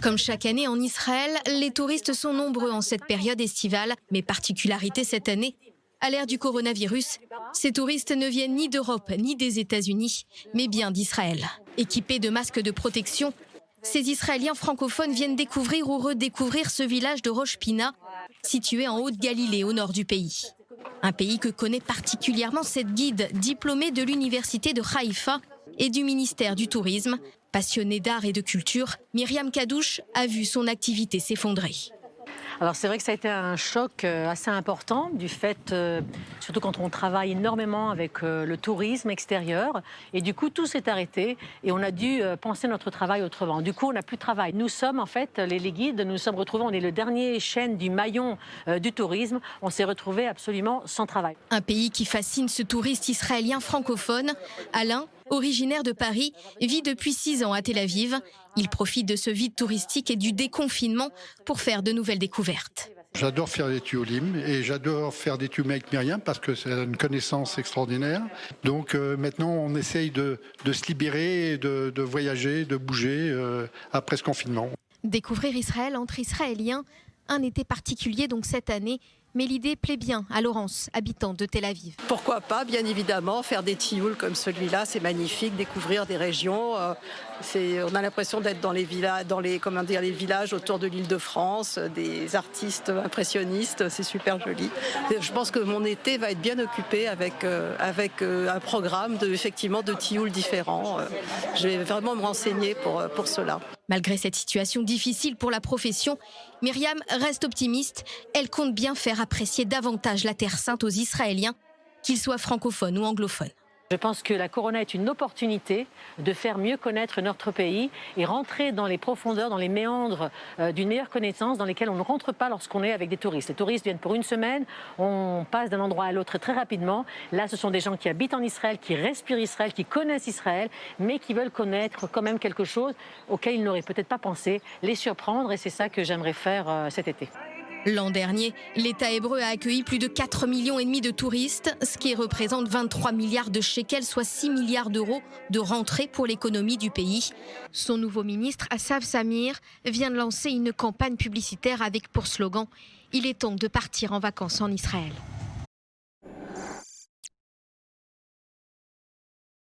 Comme chaque année en Israël, les touristes sont nombreux en cette période estivale, mais particularité cette année, à l'ère du coronavirus, ces touristes ne viennent ni d'Europe ni des États-Unis, mais bien d'Israël. Équipés de masques de protection, ces Israéliens francophones viennent découvrir ou redécouvrir ce village de Rosh Pina, situé en Haute-Galilée, au nord du pays. Un pays que connaît particulièrement cette guide diplômée de l'université de Haïfa et du ministère du Tourisme. Passionnée d'art et de culture, Myriam Kadouche a vu son activité s'effondrer. Alors c'est vrai que ça a été un choc assez important du fait, surtout quand on travaille énormément avec le tourisme extérieur. Et du coup, tout s'est arrêté et on a dû penser notre travail autrement. Du coup, on n'a plus de travail. Nous sommes en fait, les guides, nous nous sommes retrouvés, on est le dernier chaîne du maillon du tourisme. On s'est retrouvés absolument sans travail. Un pays qui fascine ce touriste israélien francophone, Alain, originaire de Paris, vit depuis 6 ans à Tel Aviv. Il profite de ce vide touristique et du déconfinement pour faire de nouvelles découvertes. J'adore faire des tuolim et j'adore faire des tuolim avec Myriam parce que c'est une connaissance extraordinaire. Donc maintenant, on essaye de se libérer, de voyager, de bouger après ce confinement. Découvrir Israël entre Israéliens, un été particulier donc cette année. Mais l'idée plaît bien à Laurence, habitante de Tel Aviv. Pourquoi pas, bien évidemment, faire des tioul comme celui-là, c'est magnifique, découvrir des régions. On a l'impression d'être dans les villages autour de l'Île-de-France, des artistes impressionnistes, c'est super joli. Je pense que mon été va être bien occupé avec un programme effectivement de tioul différents. Je vais vraiment me renseigner pour cela. Malgré cette situation difficile pour la profession, Myriam reste optimiste. Elle compte bien faire apprécier davantage la Terre Sainte aux Israéliens, qu'ils soient francophones ou anglophones. Je pense que la Corona est une opportunité de faire mieux connaître notre pays et rentrer dans les profondeurs, dans les méandres d'une meilleure connaissance dans lesquelles on ne rentre pas lorsqu'on est avec des touristes. Les touristes viennent pour une semaine, on passe d'un endroit à l'autre très rapidement. Là, ce sont des gens qui habitent en Israël, qui respirent Israël, qui connaissent Israël, mais qui veulent connaître quand même quelque chose auquel ils n'auraient peut-être pas pensé, les surprendre, et c'est ça que j'aimerais faire cet été. L'an dernier, l'État hébreu a accueilli plus de 4,5 millions de touristes, ce qui représente 23 milliards de shekels, soit 6 milliards d'euros de rentrée pour l'économie du pays. Son nouveau ministre, Asaf Samir, vient de lancer une campagne publicitaire avec pour slogan « Il est temps de partir en vacances en Israël ».